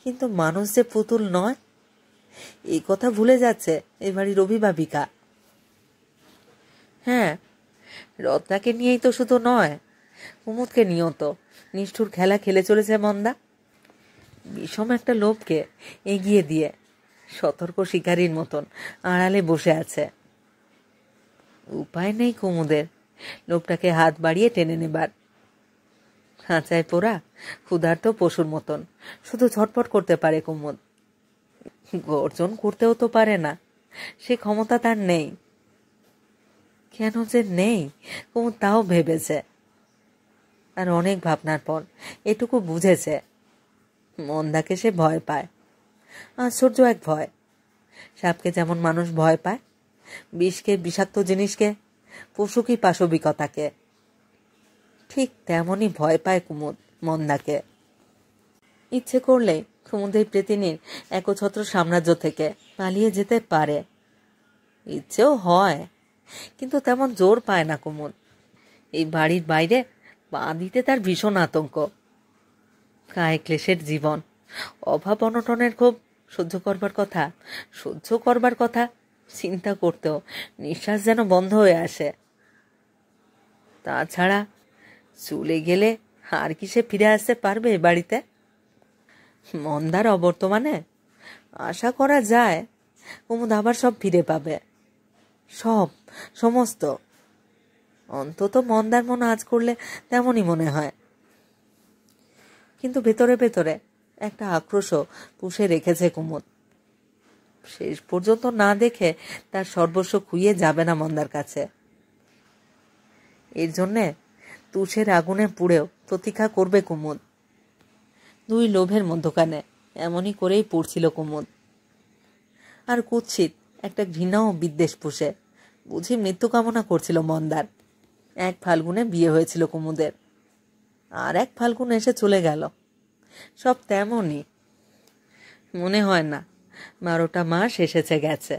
কিন্তু মানুষ যে পুতুল নয়, এই কথা ভুলে যাচ্ছে এ বাড়ির অভিভাবিকা। হ্যাঁ, রত্নাকে নিয়েই তো শুধু নয়, কুমুদকে নিয়েও তো নিষ্ঠুর খেলা খেলে চলেছে মন্দা। বিষম একটা লোভকে এগিয়ে দিয়ে সতর্ক শিকারীর মতন আড়ালে বসে আছে। উপায় নেই কুমুদের লোভটাকে হাত বাড়িয়ে টেনে নেবার। খাঁচায় পোড়া ক্ষুধার্ত পশুর মতন শুধু ছটফট করতে পারে কুমুদ। গর্জন করতেও তো পারে না, সে ক্ষমতা তার নেই। কেন যে নেই কুমুদ তাও ভেবেছে, আর অনেক ভাবনার পর এটুকু বুঝেছে, মন্দাকে সে ভয় পায়। আশ্চর্য এক ভয়। সাপকে যেমন মানুষ ভয় পায়, বিষকে, বিষাক্ত জিনিসকে, পশু কি পাশবিকতাকে, ঠিক তেমনই ভয় পায় কুমুদ মন্দাকে। ইচ্ছে করলে কুমুদ এই প্রেতিনীর একছত্র সাম্রাজ্য থেকে পালিয়ে যেতে পারে। ইচ্ছেও হয়, কিন্তু তেমন জোর পায় না কুমুদ। এই বাড়ির বাইরে পা দিতে তার ভীষণ আতঙ্ক। কায় ক্লেশের জীবন, অভাব অনটনের ক্ষোভ সহ্য করবার কথা চিন্তা করতেও নিঃশ্বাস যেন বন্ধ হয়ে আসে। তাছাড়া চলে গেলে আর কি সে ফিরে আসতে পারবে এ বাড়িতে? মন্দার অবর্তমানে আশা করা যায় কুমুদ আবার সব ফিরে পাবে, সমস্ত। অন্তত মন্দার মন আজ করলে তেমনই মনে হয়। কিন্তু ভেতরে ভেতরে একটা আক্রোশও পুষে রেখেছে কুমুদ। শেষ পর্যন্ত না দেখে তার সর্বস্ব খুইয়ে যাবে না মন্দার কাছে। এর জন্যে তুষের আগুনে পুড়েও প্রতীক্ষা করবে কুমুদ। 2 লোভের মধ্যখানে এমনই করেই পড়ছিল কুমুদ। আর কুৎসিত একটা ঘৃণা ও বিদ্বেষ পুষে বুঝি মৃত্যু কামনা করছিল মন্দার। 1 ফাল্গুনে বিয়ে হয়েছিল কুমুদের, আর 1 ফাল্গুন এসে চলে গেল। সব তেমনই। মনে হয় না 12টা মাস এসেছে গেছে।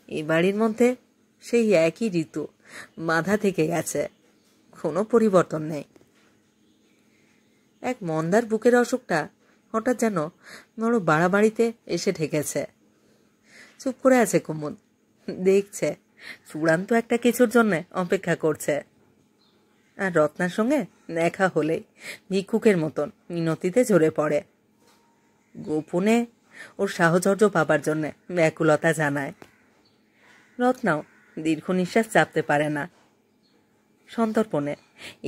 এই বাড়ির মধ্যে সেই একই ঋতু বাধা থেকে গেছে, কোনো পরিবর্তন নেই। এক মন্দার বুকের অসুখটা হঠাৎ যেন বড় বাড়াবাড়িতে এসে ঠেকেছে। চুপ করে আছে কুমুদ, দেখছে, চূড়ান্ত একটা কিছুর জন্য অপেক্ষা করছে। আর রত্নার সঙ্গে দেখা হলেই ভিক্ষুকের মতন মিনতিতে ঝরে পড়ে। গোপনে ওর সাহচর্য পাবার জন্য ব্যাকুলতা জানায়। রত্নাও দীর্ঘ নিঃশ্বাস চাপতে পারে না। সন্তর্পণে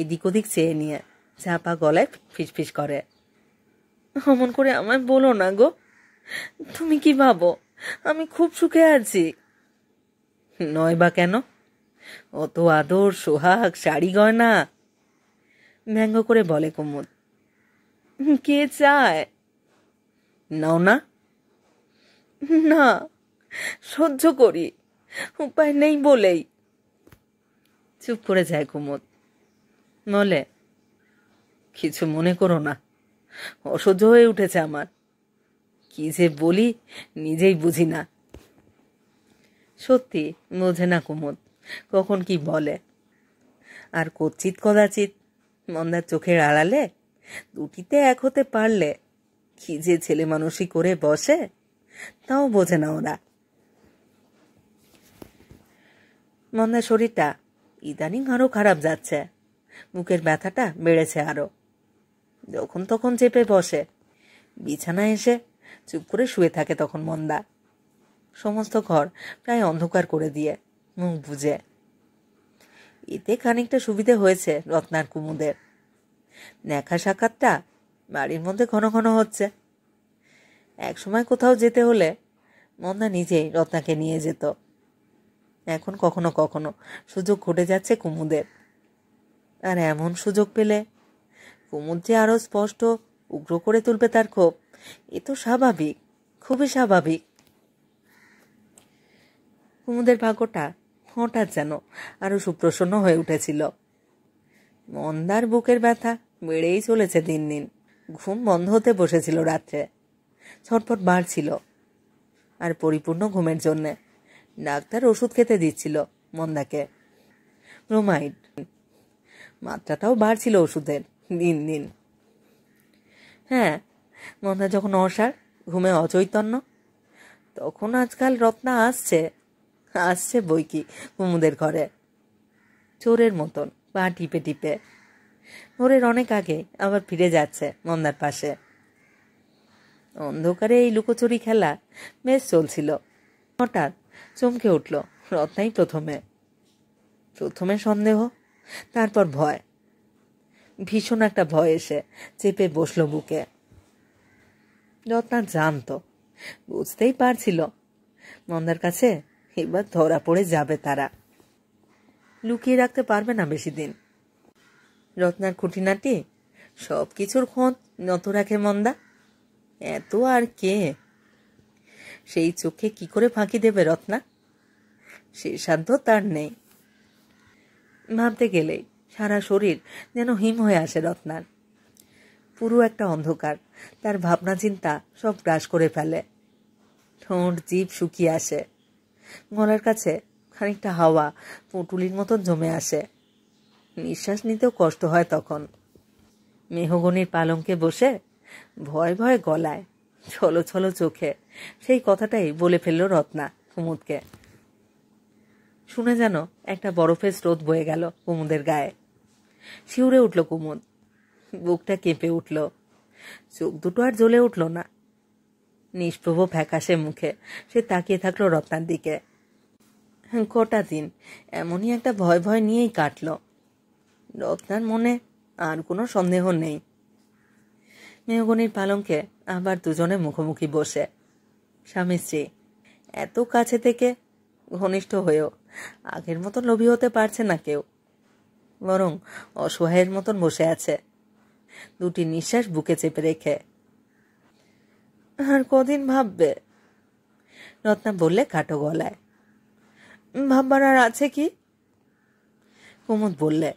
এদিক ওদিক চেয়ে নিয়ে চাপা গলায় ফিসফিস করে, অমন করে আমায় বলো না গো, তুমি কি ভাবো আমি খুব সুখে আছি? নয় বা কেন? অত আদর, সোহাগ, শাড়ি গয়না, ব্যঙ্গ করে বলে কুমুদ। কে চায়? নাও না। না, সহ্য করি, উপায় নেই বলেই। চুপ করে যায় কুমুদ। বলে, কিছু মনে করো না, অসহ্য হয়ে উঠেছে আমার। কি যে বলি নিজেই বুঝি না। সত্যি বোঝে না কুমুদ কখন কি বলে। আর কচিত কদাচিৎ মন্দার চোখের আড়ালে দুটিতে এক হতে পারলে কি যে ছেলে মানুষই করে বসে, তাও বোঝে না ওরা। মন্দার শরীরটা ইদানিং আরও খারাপ যাচ্ছে। বুকের ব্যথাটা বেড়েছে আরও। যখন তখন চেপে বসে, বিছানায় এসে চুপ করে শুয়ে থাকে তখন মন্দা, সমস্ত ঘর প্রায় অন্ধকার করে দিয়ে মুখ বুজে। এতে খানিকটা সুবিধে হয়েছে রত্নার কুমুদের। দেখা সাক্ষাৎটা বাড়ির মধ্যে ঘন ঘন হচ্ছে। একসময় কোথাও যেতে হলে মন্দা নিজেই রত্নাকে নিয়ে যেত। এখন কখনো কখনো সুযোগ ঘটে যাচ্ছে কুমুদের। আর এমন সুযোগ পেলে কুমুদ যে আরও স্পষ্ট উগ্র করে তুলবে তার ক্ষোভ, এ তো স্বাভাবিক, খুবই স্বাভাবিক। কুমুদের ভাগ্যটা হঠাৎ যেন আরো সুপ্রসন্ন হয়ে উঠেছিল। মন্দার বুকের ব্যথা বেড়েই চলেছে দিন দিন। ঘুম বন্ধ হতে বসেছিল রাত্রে, ছটফট বাড়ছিল। আর পরিপূর্ণ ঘুমের জন্যে ডাক্তার ওষুধ খেতে দিচ্ছিল মন্দাকে, ব্রোমাইড। মাত্রাটাও বাড়ছিল ওষুধের দিন দিন। হ্যাঁ, মন্দা যখন অসাড়, ঘুমে অচৈতন্য, তখন আজকাল রত্না আসছে বই কি কুমুদের ঘরে, চোরের মতন পা টিপে টিপে। ভোরের অনেক আগে আবার ফিরে যাচ্ছে মন্দার পাশে। অন্ধকারে এই লুকোচুরি খেলা বেশ চলছিল। হঠাৎ চমকে উঠল রত্নাই। প্রথমে সন্দেহ, তারপর ভয়। ভীষণ একটা ভয় এসে চেপে বসলো বুকে। রত্না জানতো, বুঝতেই পারছিল মন্দার কাছে এবার ধরা পড়ে যাবে তারা। লুকিয়ে রাখতে পারবে না বেশি দিন। রত্নার খুঁটিনাটি সব কিছুর খোঁজ নত রাখে মন্দা। এত আর কে? সেই চোখে কি করে ফাঁকি দেবে রত্না? সে সাধ্য তার নেই। ভাবতে গেলেই সারা শরীর যেন হিম হয়ে আসে রত্নার। পুরো একটা অন্ধকার তার ভাবনা চিন্তা সব গ্রাস করে ফেলে। ঠোঁট জিভ শুকিয়ে আসে, গলার কাছে খানিকটা হাওয়া পুঁটুলির মতন জমে আসে। নিঃশ্বাস নিতেও কষ্ট হয় তখন। মেহগনির পালঙ্কে বসে ভয় ভয়ে গলায়, ছলো ছলো চোখে সেই কথাটাই বলে ফেলল রত্না কুমুদকে। শুনে যেন একটা বরফের স্রোত বয়ে গেল কুমুদের গায়ে। শিউরে উঠল কুমুদ, বুকটা কেঁপে উঠল, চোখ দুটো আর জ্বলে উঠল না। নিষ্প্রভ ফ্যাকাশে মুখে সে তাকিয়ে থাকলো রত্নার দিকে। কটা দিন এমনই একটা ভয় ভয় নিয়েই কাটল। রত্নার মনে আর কোনো সন্দেহ নেই। মেহগনির পালঙ্কে আবার দুজনে মুখোমুখি বসে, স্বামী স্ত্রী, এত কাছে থেকে ঘনিষ্ঠ হয়েও আগের মতন লোভী হতে পারছে না কেউ, বরং অসহায়ের মতন বসে আছে, দুটি নিঃশ্বাস বুকে চেপে রেখে। আর কদিন ভাববে? রত্না বললে কাটো গলায়। ভাববার আর আছে কি? কুমুদ বললে,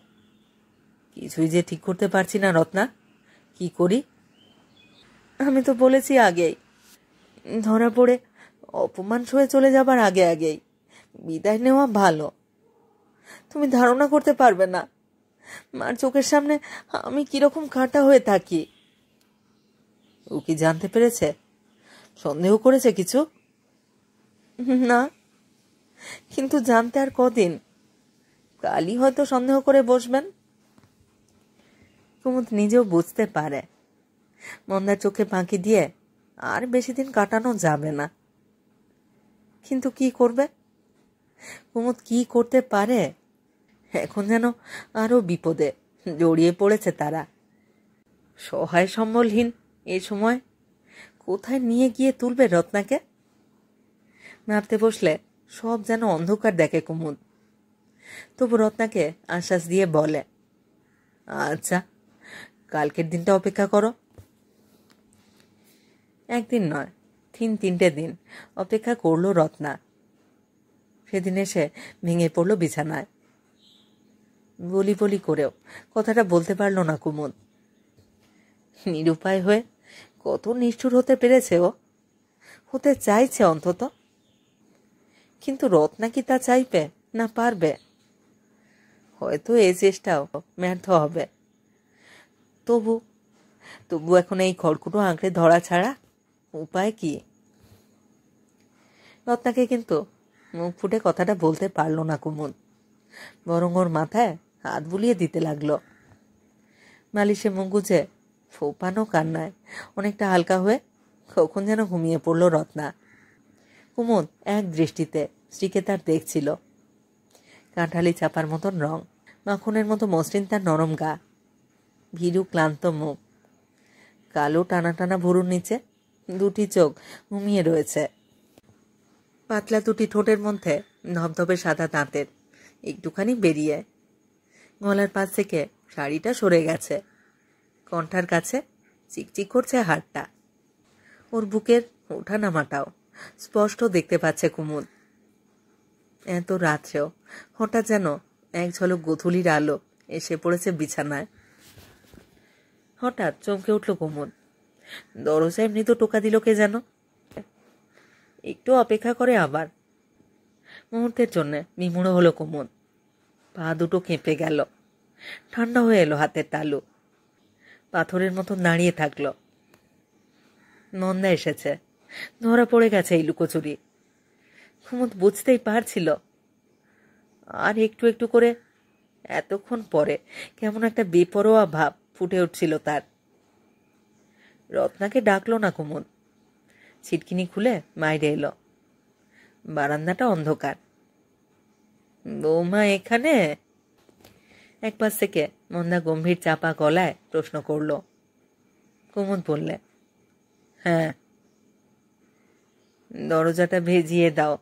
কিছুই যে ঠিক করতে পারছি না রত্না, কি করি? আমি তো বলেছি আগেই, ধরা পড়ে অপমান সয়ে চলে যাবার আগেই বিদায় নেওয়া ভালো। তুমি ধারণা করতে পারবে না মার চোখের সামনে আমি কিরকম কাঁটা হয়ে থাকি। ও কি জানতে পেরেছে? সন্দেহ করেছে কিছু? না, কিন্তু জানতে আর কদিন? কালই হয়তো সন্দেহ করে বসবেন। কুমুদ নিজেও বুঝতে পারে মন্দার চোখে ফাঁকি দিয়ে আর বেশি দিন কাটানো যাবে না। কিন্তু কি করবে? কুমুদ কি করতে পারে? এখন যেন আরো বিপদে জড়িয়ে পড়েছে তারা। সহায় সম্বলহীন এ সময় কোথায় নিয়ে গিয়ে তুলবে রত্নাকে? ভাবতে বসলে সব যেন অন্ধকার দেখে কুমুদ। তবু রত্নাকে আশ্বাস দিয়ে বলে, আচ্ছা, কালকের দিনটা অপেক্ষা করো। একদিন নয়, 3-3টে দিন অপেক্ষা করলো রত্না। সেদিন এসে ভেঙে পড়ল বিছানায়। বলি বলি করেও কথাটা বলতে পারল না কুমুদ। নিরুপায় হয়ে কত নিষ্ঠুর হতে পেরেছে ও, হতে চাইছে অন্তত। কিন্তু রত্না কি তা চাইবে না পারবে? হয়তো এই চেষ্টাও ব্যর্থ হবে। তবু এখন এই খড়কুটো আঁকড়ে ধরা ছাড়া উপায় কি? রত্নাকে কিন্তু মুখ ফুটে কথাটা বলতে পারল না কুমুদ। বরং ওর মাথায় হাত বুলিয়ে দিতে লাগলো। বালিশে মুখ গুজে ফোপানো কান্নায় অনেকটা হালকা হয়ে কখন যেন ঘুমিয়ে পড়ল রত্না। কুমুদ এক দৃষ্টিতে স্ত্রীকে তার দেখছিল। কাঁঠালি চাপার মতন রং, মাখনের মতো মসৃণ তার নরম গা, ভীরু ক্লান্ত মুখ, কালো টানা টানা ভুরুর নিচে দুটি চোখ ঘুমিয়ে রয়েছে। পাতলা দুটি ঠোঁটের মধ্যে ধবধবে সাদা দাঁতের একটুখানি বেরিয়ে, গলার পাশ থেকে শাড়িটা সরে গেছে, কণ্ঠার কাছে চিকচিক করছে হাড়টা। ওর বুকের ওঠানামাটাও স্পষ্ট দেখতে পাচ্ছে কুমুদ। এত রাত্রেও হঠাৎ যেন এক ঝলক গোধূলির আলো এসে পড়েছে বিছানায়। হঠাৎ চমকে উঠল কুমুদ। দরজায় মৃদু টোকা দিল কে যেন। একটু অপেক্ষা করে আবার। মুহূর্তের জন্য বিমূঢ় হলো কুমুদ। পা দুটো কেঁপে গেল, ঠান্ডা হয়ে এলো হাতের তালু, পাথরের মতন দাঁড়িয়ে থাকলো। নন্দা এসেছে, ধরা পড়ে গেছে এই লুকোচুরি। কুমুদ বুঝতেই পারছিল। আর একটু একটু করে এতক্ষণ পরে কেমন একটা বেপরোয়া ভাব ফুটে উঠছিল তার। রত্নাকে ডাকলো না কুমুদ। ছিটকিনি খুলে বাইরে এলো। বারান্দাটা অন্ধকার। বৌমা এখানে? এক পাশ থেকে মন্দা গম্ভীর চাপা গলায় প্রশ্ন করল। কুমুদ বললে, হ্যাঁ। দরজাটা ভেজিয়ে দাও।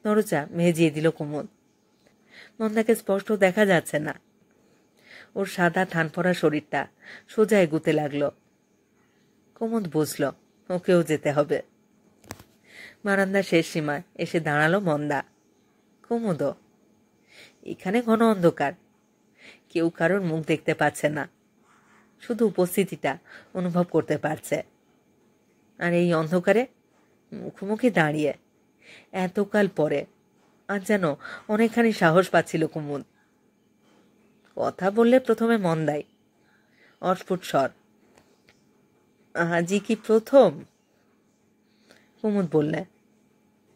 দরজা ভেজিয়ে দিল কুমুদ। মন্দাকে স্পষ্ট দেখা যাচ্ছে না। ওর সাদা থান পড়া শরীরটা সোজা এগুতে লাগলো। কুমুদ বুঝল ওকেও যেতে হবে। বারান্দার শেষ সীমায় এসে দাঁড়ালো মন্দা। কুমুদও। এখানে ঘন অন্ধকার, কেউ কারোর মুখ দেখতে পাচ্ছে না, শুধু উপস্থিতিটা অনুভব করতে পারছে। আর এই অন্ধকারে মুখোমুখি দাঁড়িয়ে এতকাল পরে আজ যেন অনেকখানি সাহস পাচ্ছিল কুমুদ। কথা বললে প্রথমে মন্দাই, অস্ফুট স্বর। আজই কি প্রথম? কুমুদ বললে,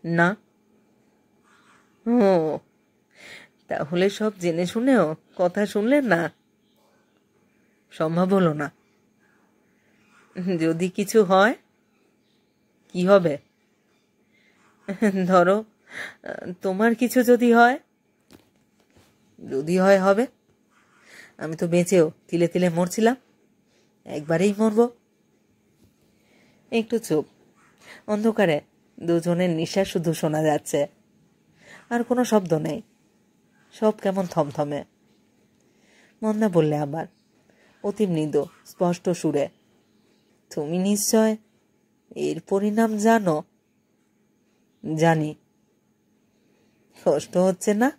না। ও, তাহলে সব জেনে শুনেও কথা শুনলেন না? সম্ভব হলো না। যদি কিছু হয়? কি হবে? ধরো তোমার কিছু যদি হয়। যদি হয় হবে। আমি তো বেঁচেও তিলে তিলে মরছিলাম, একবারেই মরব। একটু চুপ। অন্ধকারে দুজনের নিঃশ্বাস শুধু শোনা যাচ্ছে, আর কোনো শব্দ নেই। সব কেমন থমথমে। মন্দা বললে আবার, অতি মৃদু স্পষ্ট সুরে, তুমি নিশ্চয় এর পরিণাম জানো? জানি। কষ্ট হচ্ছে না?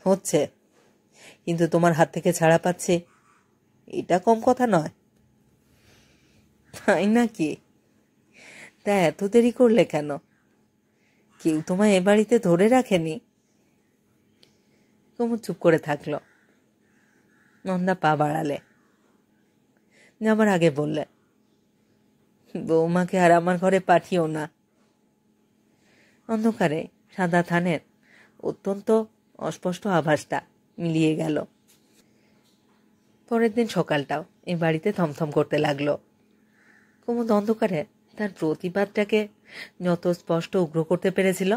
হচ্ছে, কিন্তু তোমার হাত থেকে ছাড়া পাচ্ছি, এটা কম কথা নয়। তাই নাকি? তা এত দেরি করলে কেন? কেউ তোমায় এ বাড়িতে ধরে রাখেনি? কুমুদ চুপ করে থাকলো। নন্দা পা বাড়ালে। যাবার আগে বললে, বৌমাকে আর আমার ঘরে পাঠিও না। অন্ধকারে সাদা থানের অত্যন্ত অস্পষ্ট আভাসটা মিলিয়ে গেল। পরের দিন সকালটাও এই বাড়িতে থমথম করতে লাগলো। কুমুদ অন্ধকারে তার প্রতিবাদটাকে যত স্পষ্ট উগ্র করতে পেরেছিল,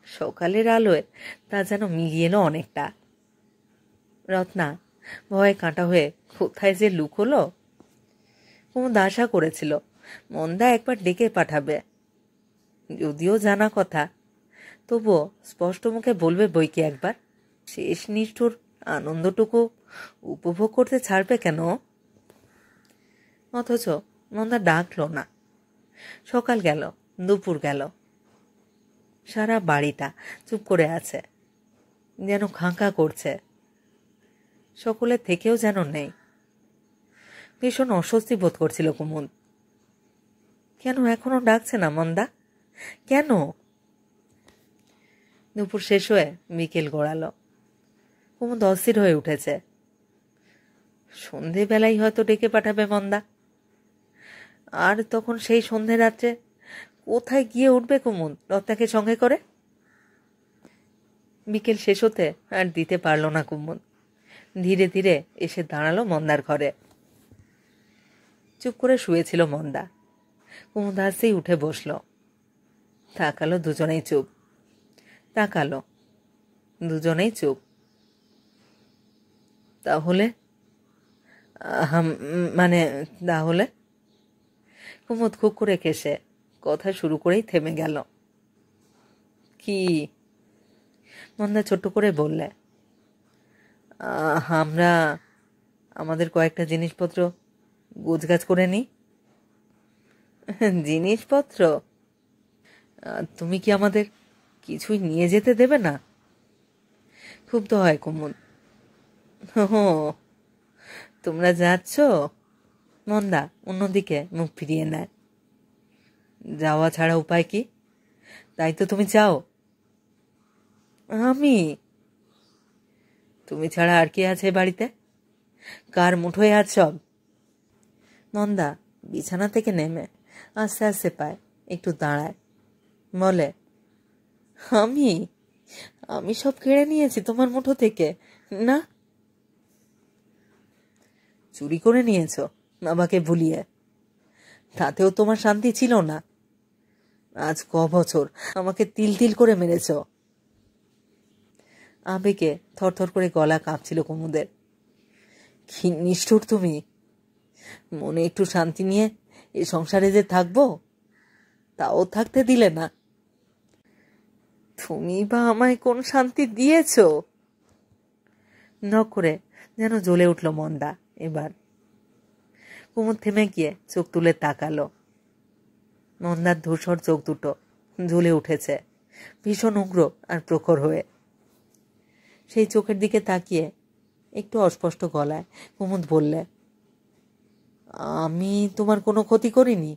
সকালের আলোয় তা যেন মিলিয়ে এলো অনেকটা। রত্না ভয়ে কাঁটা হয়ে কোথায় যে লুকোলো। কুমুদ আশা করেছিল মন্দা একবার ডেকে পাঠাবে, যদিও জানা কথা, তবুও স্পষ্ট মুখে বলবে বইকি একবার। শেষ নিষ্ঠুর আনন্দটুকু উপভোগ করতে ছাড়বে কেন? অথচ মন্দা ডাকলো না। সকাল গেল, দুপুর গেল, সারা বাড়িটা চুপ করে আছে, যেন খাঁকা করছে। সকলের থেকেও যেন নেই। ভীষণ অস্বস্তি বোধ করছিল কুমুদ। কেন এখনো ডাকছে না মন্দা? কেন? দুপুর শেষ হয়ে বিকেল গড়ালো। কুমুদ অস্থির হয়ে উঠেছে। সন্ধেবেলায় হয়তো ডেকে পাঠাবে মন্দা। আর তখন সেই সন্ধে রাত্রে কোথায় গিয়ে উঠবে কুমুদ রত্নাকে সঙ্গে করে? বিকেল শেষ হতে আর দিতে পারল না কুমুদ। ধীরে ধীরে এসে দাঁড়ালো মন্দার ঘরে। চুপ করে শুয়েছিল মন্দা। কুমুদ হাসতেই উঠে বসল। তাকালো, দুজনেই চুপ। তাকালো, দুজনেই চুপ। তাহলে মানে তাহলে? কুমুদ খুব করে কেসে কথা শুরু করেই থেমে গেল। কি? মন্দা ছোট্ট করে বললে, আমরা আমাদের কয়েকটা জিনিসপত্র গোছগাছ করে নিই। জিনিসপত্র? তুমি কি আমাদের কিছুই নিয়ে যেতে দেবে না? খুব তো হয় কুমুদ। ও, তোমরা যাচ্ছ? মন্দা অন্যদিকে মুখ ফিরিয়ে নেয়। যাওয়া ছাড়া উপায় কি? তাই তো তুমি চাও। আমি? তুমি ছাড়া আর কে আছে বাড়িতে? কার মুঠোয় আজ সব? মন্দা বিছানা থেকে নেমে আস্তে আস্তে পায়, একটু দাঁড়ায়, বলে, আমি আমি সব কেড়ে নিয়েছি তোমার মুঠো থেকে? না। চুরি করে নিয়েছ বাবাকে ভুলিয়ে, তাতেও তোমার শান্তি ছিল না। আজ ক বছর আমাকে তিল তিল করে মেরেছ। আবেগে থরথর করে গলা কাঁপছিল কুমুদের। কি নিষ্ঠুর তুমি! মনে একটু শান্তি নিয়ে এ সংসারে যে থাকবো, তাও থাকতে দিলে না। তুমি বা আমায় কোন শান্তি দিয়েছ? নক করে যেন জ্বলে উঠল মন্দা এবার। কুমুদ থেমে গিয়ে চোখ তুলে তাকালো। মন্দার ধূসর চোখ দুটো জ্বলে উঠেছে ভীষণ উগ্র আর প্রখর হয়ে। সেই চোখের দিকে তাকিয়ে একটু অস্পষ্ট গলায় কুমুদ বললে, আমি তোমার কোনো ক্ষতি করিনি।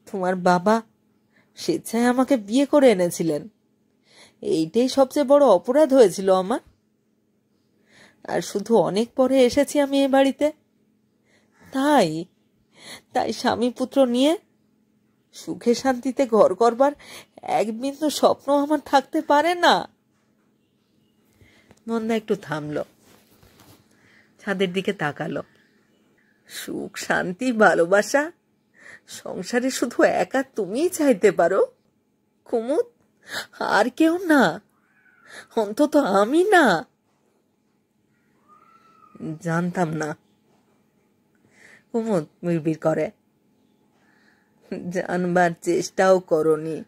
তোমার বাবা স্বেচ্ছায় আমাকে বিয়ে করে এনেছিলেন, এইটাই সবচেয়ে বড় অপরাধ হয়েছিল আমার। আর শুধু অনেক পরে এসেছি আমি এ বাড়িতে, তাই তাই স্বামী পুত্র নিয়ে সুখে শান্তিতে ঘর করবার এক বিন্দু স্বপ্ন আমার থাকতে পারে না। মন্দা একটু থামল, ছাদের দিকে তাকালো। সুখ, শান্তি, ভালোবাসা সংসারে শুধু একা তুমিই চাইতে পারো কুমুদ, আর কেউ না, অন্তত আমি না। জানতাম না। কুমুদ বিড়বিড় করে, জানবার চেষ্টাও করনি।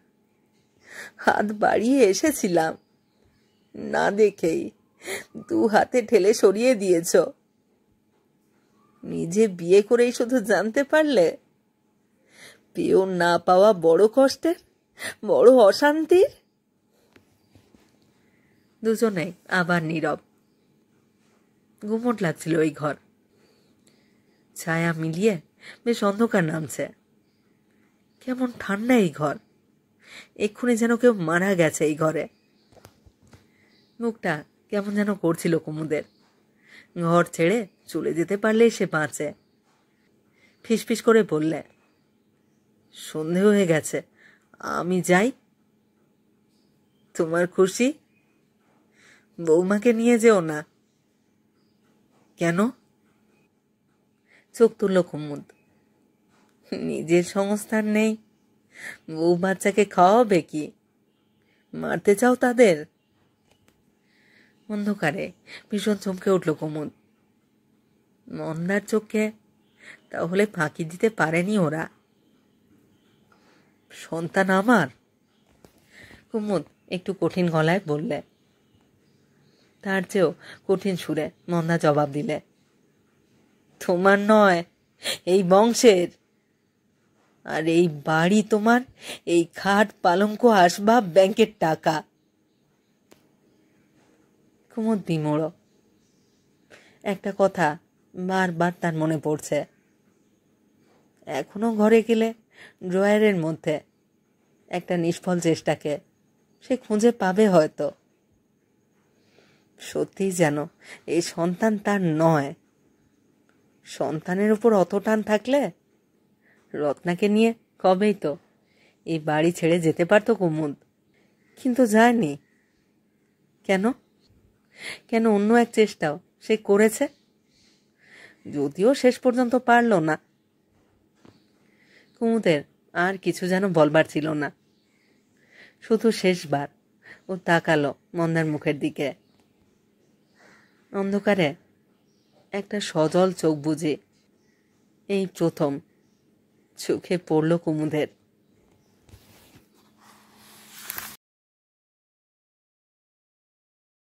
হাত বাড়িয়ে এসেছিলাম, না দেখেই দু হাতে ঠেলে সরিয়ে দিয়েছ। নিজে বিয়ে করেই শুধু জানতে পারলে পেও না পাওয়া বড় কষ্টের, বড় অশান্তির। দুজনেই আবার নীরব। গুমট লাগছিল ওই ঘর। ছায়া মিলিয়ে বেশ অন্ধকার নামছে। কেমন ঠান্ডা এই ঘর, এক্ষুনি যেন কেউ মারা গেছে এই ঘরে। মুখটা কেমন যেন করছিল কুমুদের। ঘর ছেড়ে চলে যেতে পারলেই সে বাঁচে। ফিসফিস করে বললে, সন্ধে হয়ে গেছে, আমি যাই। তোমার খুশি? বৌমাকে নিয়ে যেও না। কেন? চোখ তুলল কুমুদ। নিজের সংস্থান নেই, বউ বাচ্চাকে খাওয়াবে কি? মারতে চাও তাদের? অন্ধকারে ভীষণ চমকে উঠল কুমুদ। মন্দার চোখে তাহলে ফাঁকি দিতে পারেনি ওরা? সন্তান আমার? কুমুদ একটু কঠিন গলায় বললে। তার চেয়েও কঠিন সুরে মন্দা জবাব দিলে, তোমার নয়, এই বংশের। আর এই বাড়ি তোমার, এই খাট, পালঙ্ক, আসবাব, ব্যাংকের টাকা। কুমুদ বিমোড়। একটা কথা বারবার তার মনে পড়ছে। এখনো ঘরে গেলে ড্রয়ারের মধ্যে একটা নিষ্ফল চেষ্টাকে সে খুঁজে পাবে হয়তো। সত্যিই যেন এই সন্তান তার নয়। সন্তানের উপর অত টান থাকলে রত্নাকে নিয়ে কবেই তো এই বাড়ি ছেড়ে যেতে পারত কুমুদ, কিন্তু যায়নি। কেন? কেন অন্য এক চেষ্টাও সে করেছে, যদিও শেষ পর্যন্ত পারল না। কুমুদের আর কিছু যেন বলবার ছিল না, শুধু শেষবার ও তাকালো মন্দার মুখের দিকে। অন্ধকারে একটা সজল চোখ বুজে এই প্রথম চোখে পড়ল কুমুদের।